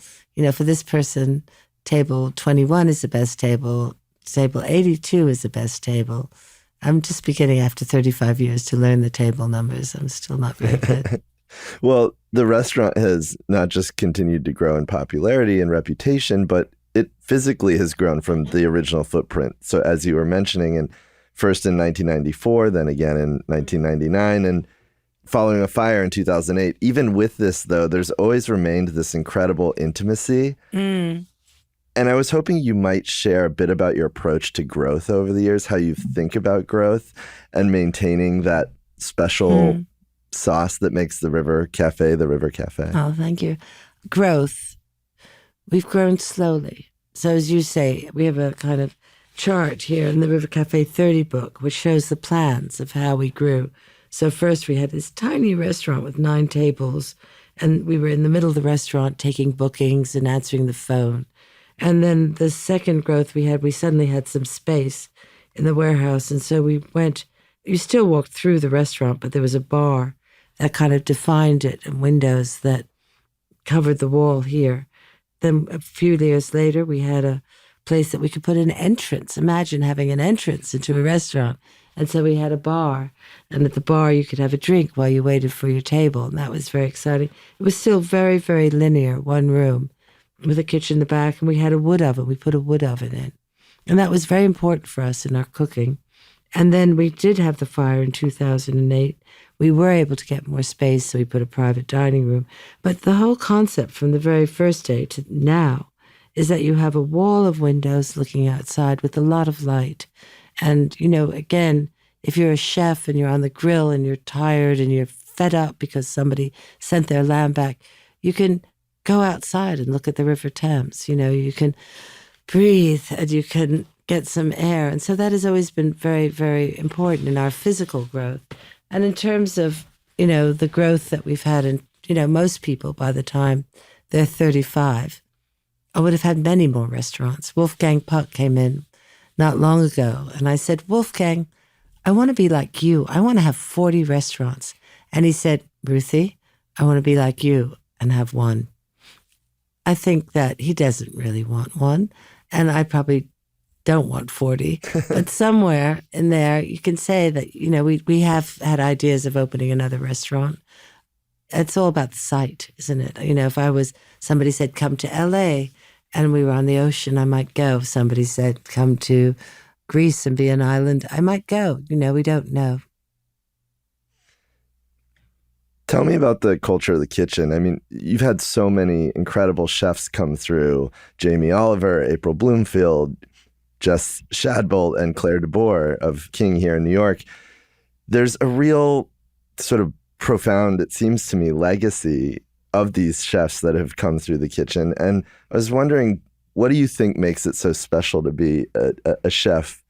for this person, table 21 is the best table. Table 82 is the best table. I'm just beginning after 35 years to learn the table numbers. I'm still not very good. Well, the restaurant has not just continued to grow in popularity and reputation, but it physically has grown from the original footprint. So as you were mentioning, first in 1994, then again in 1999, and following a fire in 2008. Even with this, though, there's always remained this incredible intimacy. And I was hoping you might share a bit about your approach to growth over the years, how you think about growth and maintaining that special sauce that makes the River Cafe the River Cafe. Oh, thank you. Growth. We've grown slowly. So as you say, we have a kind of chart here in the River Cafe 30 book, which shows the plans of how we grew. So first we had this tiny restaurant with 9 tables, and we were in the middle of the restaurant taking bookings and answering the phone. And then the second growth we suddenly had some space in the warehouse. And so you still walked through the restaurant, but there was a bar that kind of defined it and windows that covered the wall here. Then a few years later, we had a place that we could put an entrance. Imagine having an entrance into a restaurant. And so we had a bar, and at the bar you could have a drink while you waited for your table. And that was very exciting. It was still very, very linear, one room with a kitchen in the back, and we had a wood oven. We put a wood oven in. And that was very important for us in our cooking. And then we did have the fire in 2008. We were able to get more space, so we put a private dining room. But the whole concept from the very first day to now is that you have a wall of windows looking outside with a lot of light. And, again, if you're a chef and you're on the grill and you're tired and you're fed up because somebody sent their lamb back, you can go outside and look at the River Thames. You can breathe and you can get some air. And so that has always been very, very important in our physical growth. And in terms of, the growth that we've had, and, most people by the time they're 35, I would have had many more restaurants. Wolfgang Puck came in not long ago, and I said, Wolfgang, I want to be like you. I want to have 40 restaurants. And he said, Ruthie, I want to be like you and have 1. I think that he doesn't really want 1, and I probably don't want 40. But somewhere in there, you can say that, we have had ideas of opening another restaurant. It's all about the site, isn't it? If somebody said, come to LA and we were on the ocean, I might go. If somebody said, come to Greece and be an island, I might go. We don't know. Tell me about the culture of the kitchen. I mean, you've had so many incredible chefs come through. Jamie Oliver, April Bloomfield, Jess Shadbolt, and Claire DeBoer of King here in New York. There's a real sort of profound, it seems to me, legacy of these chefs that have come through the kitchen. And I was wondering, what do you think makes it so special to be a chef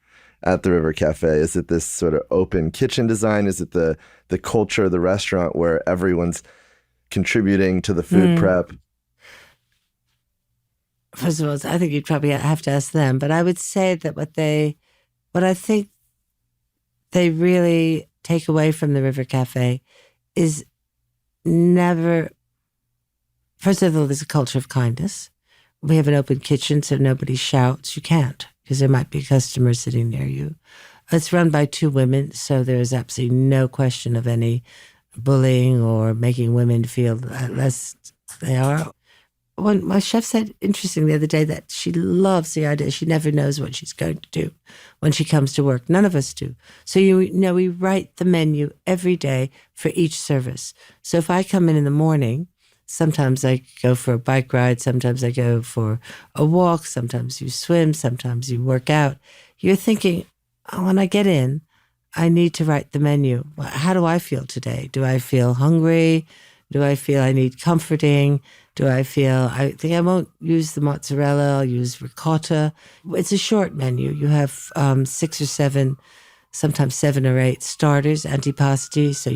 at the River Cafe? Is it this sort of open kitchen design? Is it the culture of the restaurant where everyone's contributing to the food prep? First of all, I think you'd probably have to ask them, but I would say that what I think they really take away from the River Cafe is never, first of all, there's a culture of kindness. We have an open kitchen, so nobody shouts. You can't, because there might be customers sitting near you. It's run by 2 women, so there's absolutely no question of any bullying or making women feel less they are. When my chef said, interesting, the other day, that she loves the idea. She never knows what she's going to do when she comes to work. None of us do. So, we write the menu every day for each service. So if I come in the morning, sometimes I go for a bike ride, sometimes I go for a walk, sometimes you swim, sometimes you work out. You're thinking, when I get in, I need to write the menu. How do I feel today? Do I feel hungry? Do I feel I need comforting? Do I think I won't use the mozzarella, I'll use ricotta. It's a short menu. You have 6 or 7, sometimes 7 or 8 starters, antipasti. So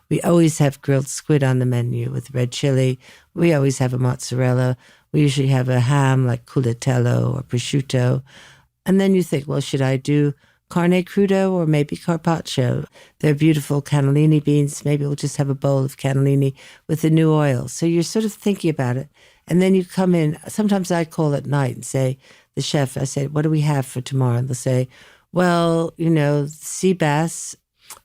we always have grilled squid on the menu with red chili. We always have a mozzarella. We usually have a ham like culatello or prosciutto. And then you think, well, should I do carne crudo or maybe carpaccio? They're beautiful cannellini beans. Maybe we'll just have a bowl of cannellini with the new oil. So you're sort of thinking about it. And then you come in. Sometimes I call at night and say, the chef, I say, what do we have for tomorrow? And they'll say, well, sea bass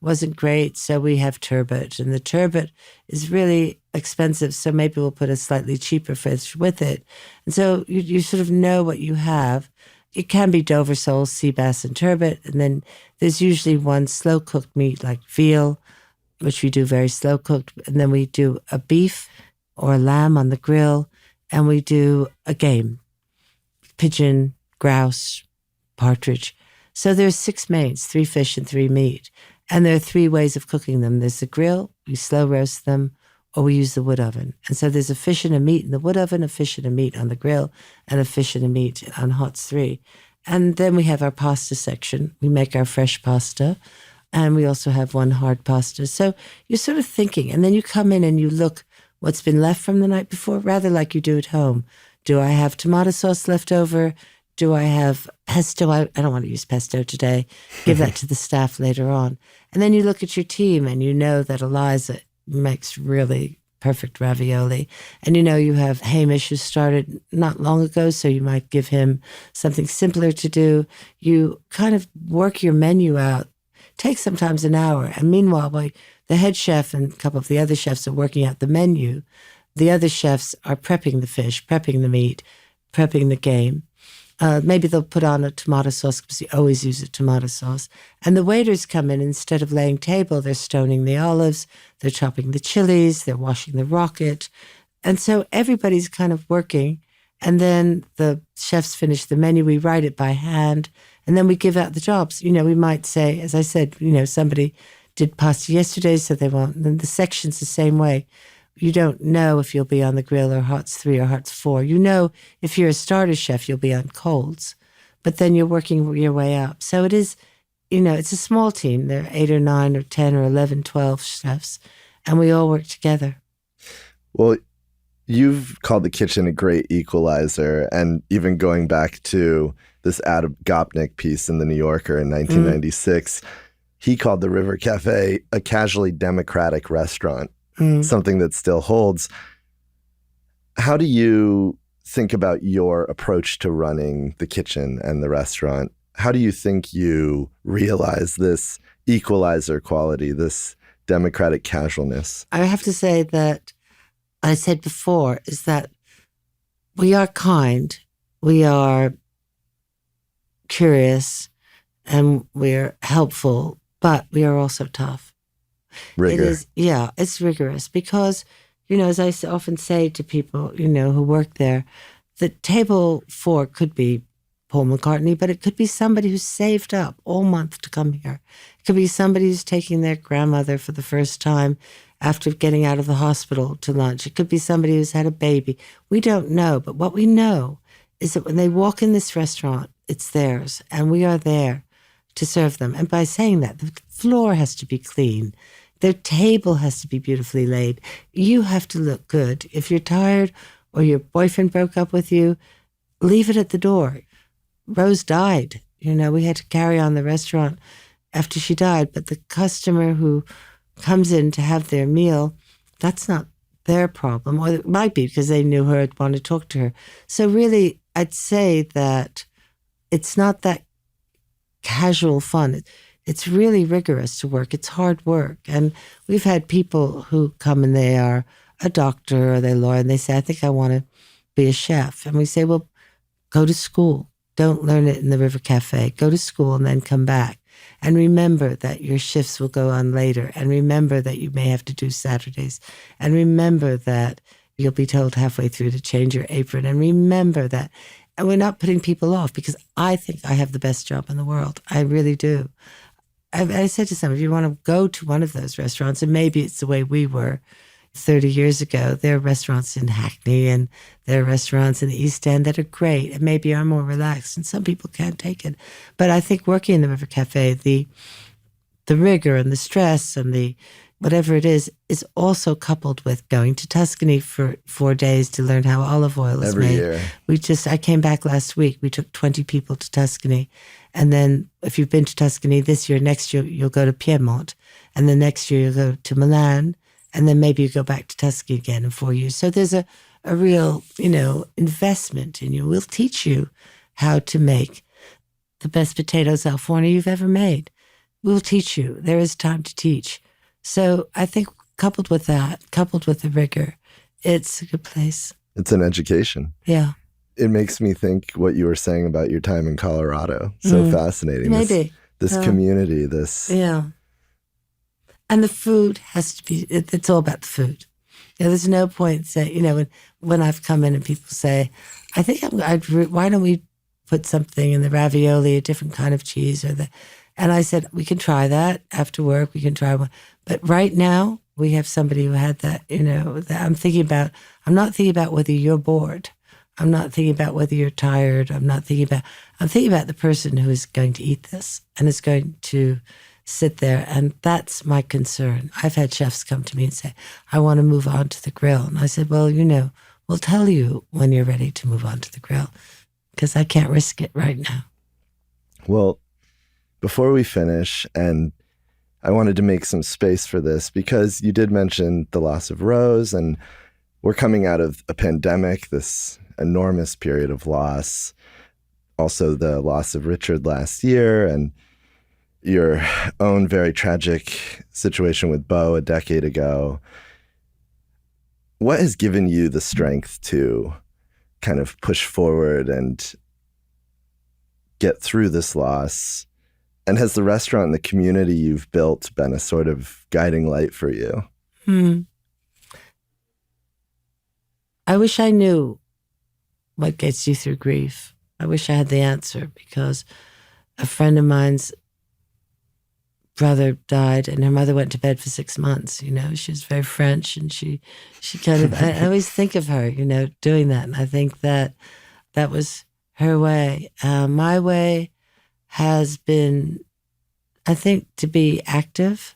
wasn't great, so we have turbot. And the turbot is really expensive, so maybe we'll put a slightly cheaper fish with it. And so you sort of know what you have. It can be Dover sole, sea bass, and turbot. And then there's usually one slow-cooked meat like veal, which we do very slow-cooked. And then we do a beef or a lamb on the grill. And we do a game, pigeon, grouse, partridge. So there's 6 mains, 3 fish and 3 meat. And there are 3 ways of cooking them. There's the grill, we slow roast them, or we use the wood oven. And so there's a fish and a meat in the wood oven, a fish and a meat on the grill, and a fish and a meat on Hots 3. And then we have our pasta section. We make our fresh pasta, and we also have one hard pasta. So you're sort of thinking, and then you come in and you look what's been left from the night before, rather like you do at home. Do I have tomato sauce left over? Do I have pesto? I don't want to use pesto today. Give that to the staff later on. And then you look at your team and you know that Eliza makes really perfect ravioli. And you have Hamish, who started not long ago, so you might give him something simpler to do. You kind of work your menu out. It takes sometimes an hour. And meanwhile, while the head chef and a couple of the other chefs are working out the menu, the other chefs are prepping the fish, prepping the meat, prepping the game. Maybe they'll put on a tomato sauce, because you always use a tomato sauce. And the waiters come in, instead of laying table, they're stoning the olives, they're chopping the chilies, they're washing the rocket. And so everybody's kind of working. And then the chefs finish the menu, we write it by hand, and then we give out the jobs. We might say, as I said, somebody did pasta yesterday, so they won't. And then the section's the same way. You don't know if you'll be on the grill or Hots 3 or Hots 4. If you're a starter chef, you'll be on colds, but then you're working your way up. So it is, it's a small team. There are 8 or 9 or 10 or 11, 12 chefs, and we all work together. Well, you've called the kitchen a great equalizer, and even going back to this Adam Gopnik piece in The New Yorker in 1996, he called the River Cafe a casually democratic restaurant. Something that still holds. How do you think about your approach to running the kitchen and the restaurant? How do you think you realize this equalizer quality, this democratic casualness? I have to say that I said before is that we are kind, we are curious, and we're helpful, but we are also tough. Rigor. It is, yeah, it's rigorous because, as I often say to people, who work there, the table four could be Paul McCartney, but it could be somebody who's saved up all month to come here. It could be somebody who's taking their grandmother for the first time after getting out of the hospital to lunch. It could be somebody who's had a baby. We don't know, but what we know is that when they walk in this restaurant, it's theirs, and we are there to serve them. And by saying that, the floor has to be clean. Their table has to be beautifully laid. You have to look good. If you're tired or your boyfriend broke up with you, leave it at the door. Rose died. We had to carry on the restaurant after she died. But the customer who comes in to have their meal, that's not their problem. Or it might be because they knew her and wanted to talk to her. So really, I'd say that it's not that casual fun. It's really rigorous to work. It's hard work. And we've had people who come and they are a doctor or they're a lawyer and they say, I think I want to be a chef. And we say, well, go to school. Don't learn it in the River Cafe. Go to school and then come back. And remember that your shifts will go on later. And remember that you may have to do Saturdays. And remember that you'll be told halfway through to change your apron. And remember that. And we're not putting people off because I think I have the best job in the world. I really do. I said to some, if you want to go to one of those restaurants, and maybe it's the way we were 30 years ago, there are restaurants in Hackney and there are restaurants in the East End that are great and maybe are more relaxed, and some people can't take it. But I think working in the River Cafe, the rigor and the stress and the whatever it is also coupled with going to Tuscany for 4 days to learn how olive oil is made. Every year. I came back last week. We took 20 people to Tuscany. And then if you've been to Tuscany this year, next year you'll go to Piedmont. And then next year you'll go to Milan. And then maybe you go back to Tuscany again in 4 years. So there's a real, investment in you. We'll teach you how to make the best potatoes al forno you've ever made. We'll teach you. There is time to teach. So I think coupled with that, coupled with the rigor, it's a good place. It's an education. Yeah. It makes me think what you were saying about your time in Colorado. So fascinating. Maybe. This community, this. Yeah. And the food has to be, it's all about the food. There's no point saying, when I've come in and people say, I think why don't we put something in the ravioli, a different kind of cheese and I said, we can try that after work. We can try one. But right now we have somebody who had that, that I'm not thinking about whether you're bored. I'm not thinking about whether you're tired. I'm thinking about the person who is going to eat this and is going to sit there. And that's my concern. I've had chefs come to me and say, I want to move on to the grill. And I said, well, we'll tell you when you're ready to move on to the grill because I can't risk it right now. Well, before we finish, and I wanted to make some space for this because you did mention the loss of Rose, and we're coming out of a pandemic, this enormous period of loss. Also the loss of Richard last year and your own very tragic situation with Beau a decade ago. What has given you the strength to kind of push forward and get through this loss? And has the restaurant and the community you've built been a sort of guiding light for you? I wish I knew what gets you through grief. I wish I had the answer because a friend of mine's brother died and her mother went to bed for 6 months. She was very French and she kind of, I always think of her, doing that. And I think that was her way. My way has been, I think, to be active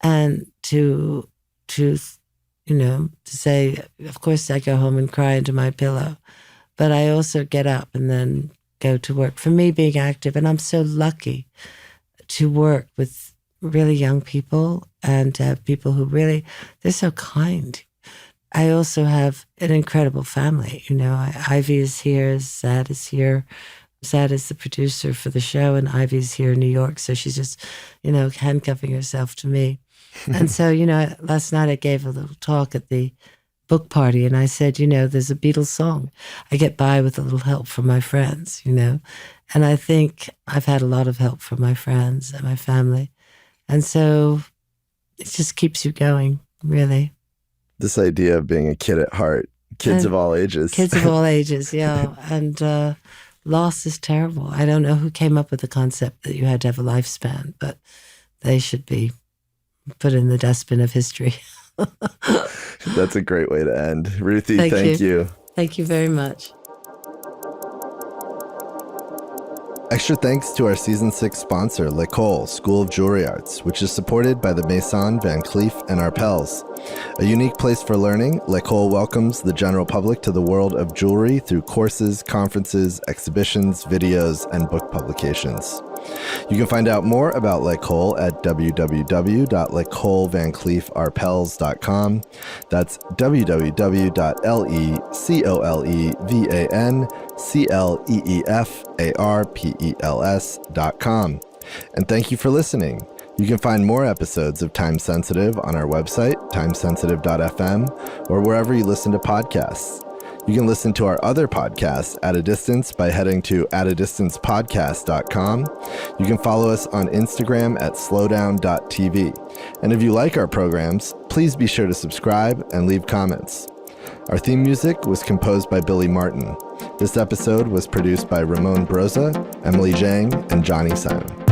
and to say, of course, I go home and cry into my pillow, but I also get up and then go to work. For me, being active, and I'm so lucky to work with really young people and to have people who really, they're so kind. I also have an incredible family. Ivy is here, Sad is here. Sad is the producer for the show, and Ivy's here in New York, so she's just, handcuffing herself to me. And so, last night I gave a little talk at the book party, and I said, there's a Beatles song. I get by with a little help from my friends, And I think I've had a lot of help from my friends and my family. And so it just keeps you going, really. This idea of being a kid at heart, kids of all ages. Kids of all ages, yeah. And loss is terrible. I don't know who came up with the concept that you had to have a lifespan, but they should be put in the dustbin of history. That's a great way to end. Ruthie, thank you. Thank you very much. Extra thanks to our Season 6 sponsor, L'École, School of Jewelry Arts, which is supported by the Maison, Van Cleef, and Arpels. A unique place for learning, L'École welcomes the general public to the world of jewelry through courses, conferences, exhibitions, videos, and book publications. You can find out more about L'École at www.lecolevancleefarpels.com. That's www.lecolevancleefarpels.com. And thank you for listening. You can find more episodes of Time Sensitive on our website, timesensitive.fm, or wherever you listen to podcasts. You can listen to our other podcasts at a distance by heading to atadistancepodcast.com. You can follow us on Instagram at slowdown.tv. And if you like our programs, please be sure to subscribe and leave comments. Our theme music was composed by Billy Martin. This episode was produced by Ramon Broza, Emily Zhang, and Johnny Simon.